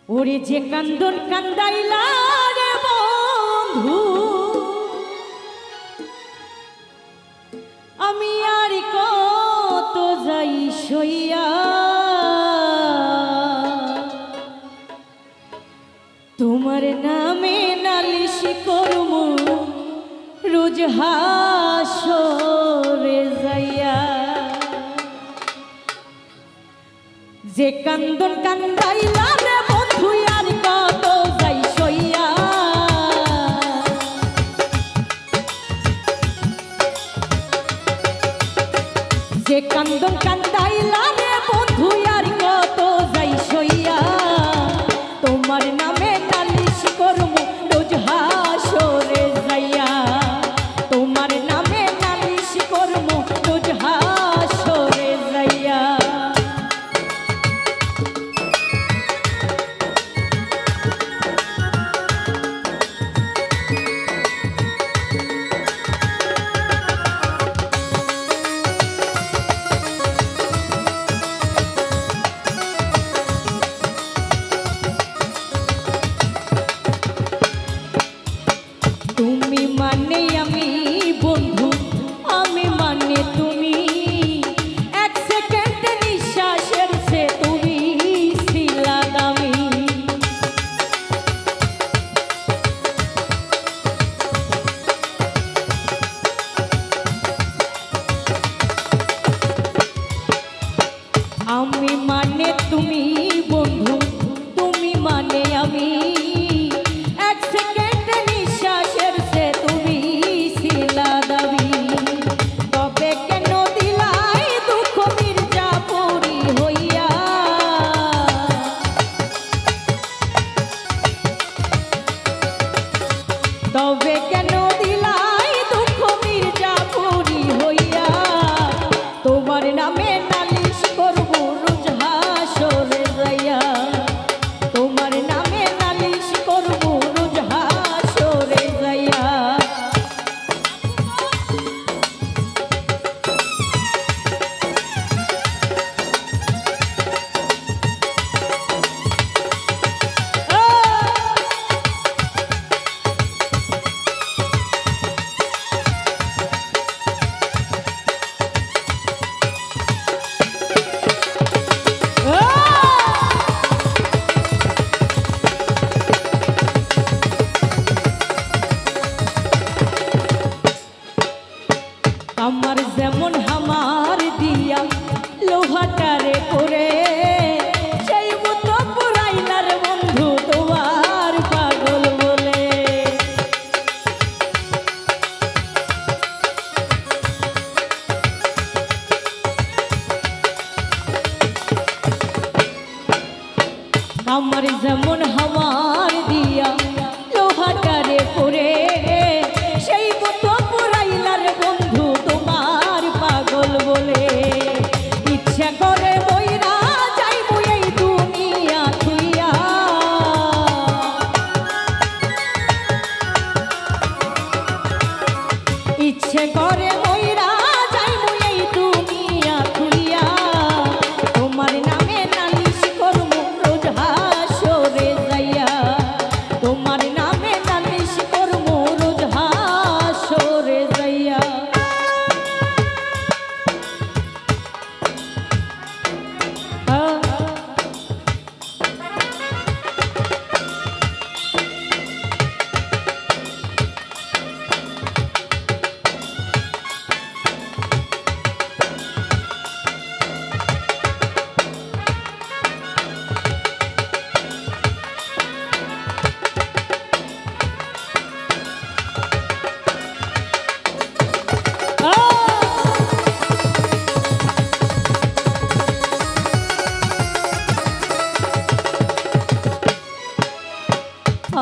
ওরে যে কান্দন কান্দাইলা রে বন্ধু, আমি আর কত যাই সইয়া, তোমার নামে নালিশ করব রোজ হাসরে যাইয়া। যে কান্দন কান্দাইলা রে বন্ধু, আর কত যাই সইয়া, যে কান্দন কান্দাইলা রে বন্ধু, আর কত যাই সইয়া, তোমার নামে নালিশ করব রোজ হাসরে যাইয়া, তোমার নামে নালিশ করব রোজ হাসরে যাইয়া। তুমি মানে আমি বন্ধু, আমি মানে তুমি, এক সেকেন্ড নিঃশ্বাসের সে তুমি ছিলা দামি। আমি মানে তুমি বন্ধু, তুমি মানে আমি, এক সেকেন্ড নিঃশ্বাসের সে তুমি ছিলা দাবি। তবে কেন দিলাই দুঃখ মির্জাপুরি হইয়া, তবে কেন দিলাই দুঃখ মির্জাপুরি হইয়া, তোমার নামে নালিশ করব রোজ হাসরে যাইয়া, তোমার নামে নালিশ করব রোজ হাসরে যাইয়া। আমার যেমন হামার দিয়া লোহাটারে করে, সেই মতো পুরাইলার বন্ধু তোমার পাগল বলে। আমার যেমন হামার দিয়া লোহাটারে করে, সেই মতো পুরাইলার বন্ধু তোমার পাগল বলে। ইচ্ছা করে বইরা যাইব এই দুনিয়া থুইয়া, ইচ্ছে করে বইরা যাইব এই দুনিয়া থুইয়া, তোমার নামে নালিশ করব রোজ হাসরে যাইয়া, তোমার নামে নালিশ করব রোজ হাসরে যাইয়া।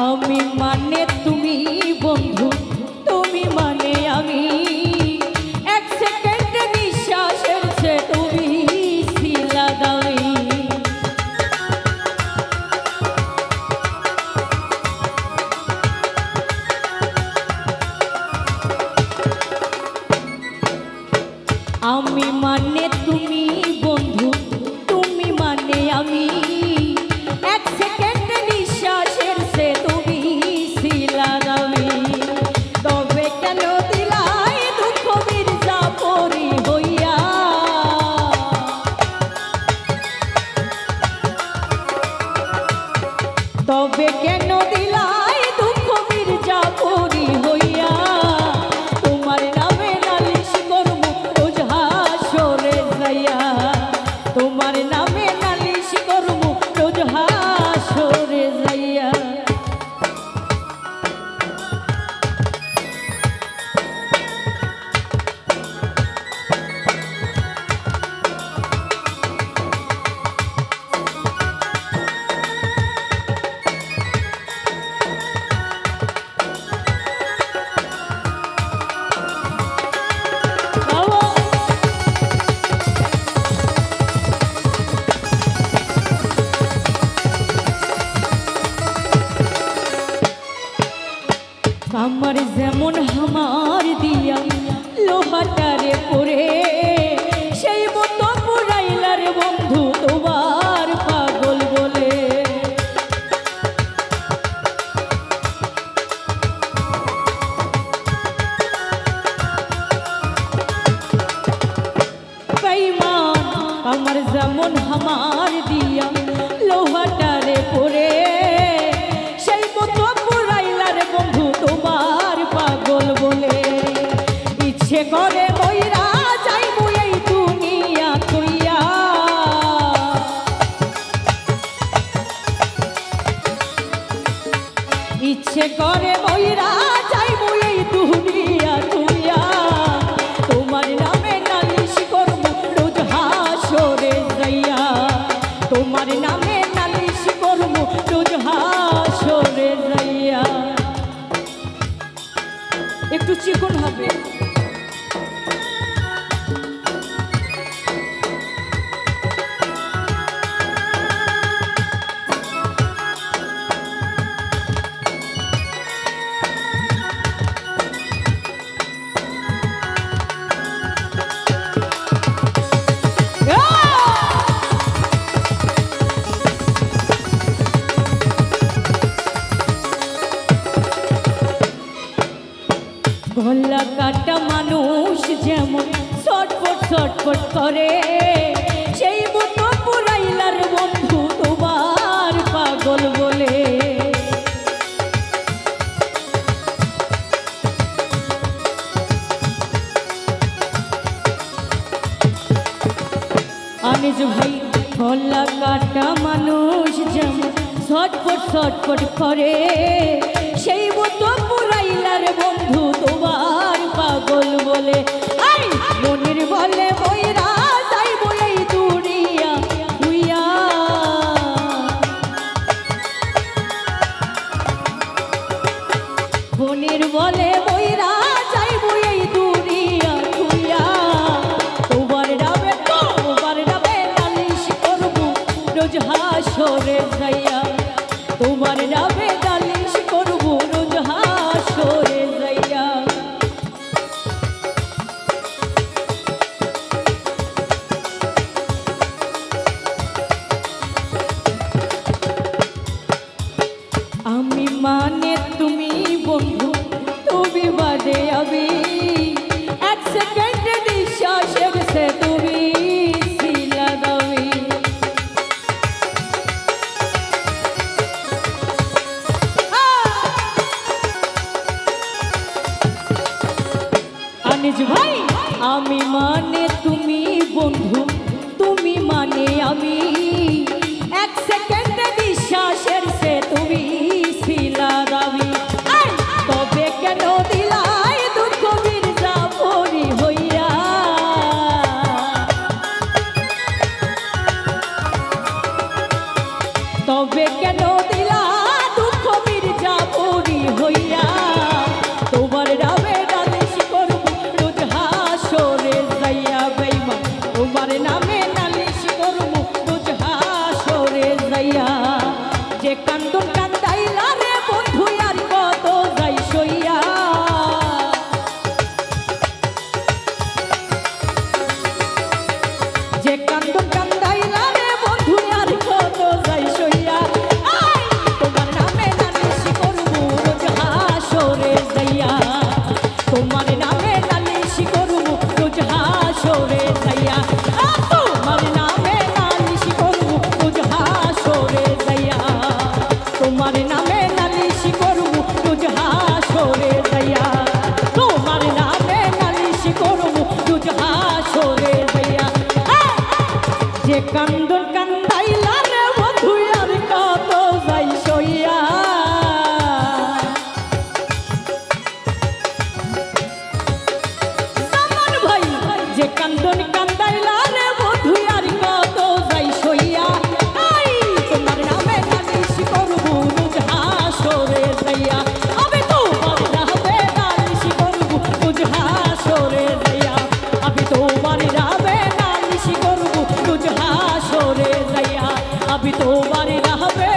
আমি মানে তুমি বন্ধু, তুমি মানে আমি, এক সেকেন্ড নিঃশ্বাসের সে তুমি ছিলা দামি। আমি মানে তুমি বন্ধু, তুমি মানে আমি, এক সেকেন্ড আমার যেমন হামার দিয়া লোহাটারে পরে সেই মতো পুরাইলার বন্ধু তোমার পাগল বলে ইচ্ছে করে মইরা যাইবো এই দুনিয়া তুইয়া ইচ্ছে করে মইরা যাইবো এই দুনিয়া তুইয়া তোমার নামে নালিশ করবো রোজ হাসরে যাইয়া তোমার নামে নালিশ করবো রোজ হাসরে যাইয়া একটু চিকন হবে গলা কাটা মানুষ যেমন ছটফট ছটফট করে সেই মতো পুরাইলার বন্ধু তোমার পাগল বলে আনিস ভাই গলা কাটা মানুষ যেমন ছটফট ছটফট করে সেই মতো পুরাইলার বন্ধু তোমার পাগল বলে আই মনের বলে বইরা যাইবো এই দুনিয়া তুইয়া মনের বলে বইরা যাইবো এই দুনিয়া তুইয়া তোমার নামে নালিশ করবো রোজ হাসরে যাইয়া তোমার নামে নালিশ করবো রোজ হাসরে যাইয়া আমি মানে তুমি বন্ধু তুমি বাদে আমি এক সেকেন্ডে নিঃশ্বাসের সে তুমি ছিলা দামি আনিস ভাই আমি মানে তুমি বন্ধু তুমি মানে আমি এক সেকেন্ডে বিশ্বাসের সে তুমি ছিলা দাবি তবে কেন দিলাই দুঃখ মির্জাপুরি হইয়া তবে কেন দিলা দুঃখ মির্জাপুরি হইয়া তোমার নামে নালিশ করবো রোজ হাসরে যাইয়া বেইমান তোমার নামে নালিশ করবো রোজ হাসরে যাইয়া যে কান্দন কান্দাইলা রে বন্ধু আর কত যাই সইয়া যে কান্দন কান্দাইলা রে বন্ধু আর কত যাই সইয়া তোমার নামে নালিশ করবো রোজ হাসরে যাইয়া তোমার নামে নালিশ করবো রোজ হাসরে যাইয়া তোমার নামে নালিশ করবো রোজ হাসরে যাইয়া তোমার নামে নালিশ করবো রোজ হাসরে যাইয়া তোমার নামে নালিশ করবো রোজ হাসরে যাইয়া যে কান্দন কান্দাইলা রে বন্ধু আর কত যাই সইয়া ভাই যে কান্দন কান্দাইলা রে বন্ধু আর কত যাই সইয়া তোমার নামে নালিশ করবো রোজ হাসরে যাইয়া আমি তোমার নামে নালিশ করবো রোজ হাসরে যাইয়া আমি তোমার নামে নালিশ করবো রোজ হাসরে যাইয়া আমি তোমার নামে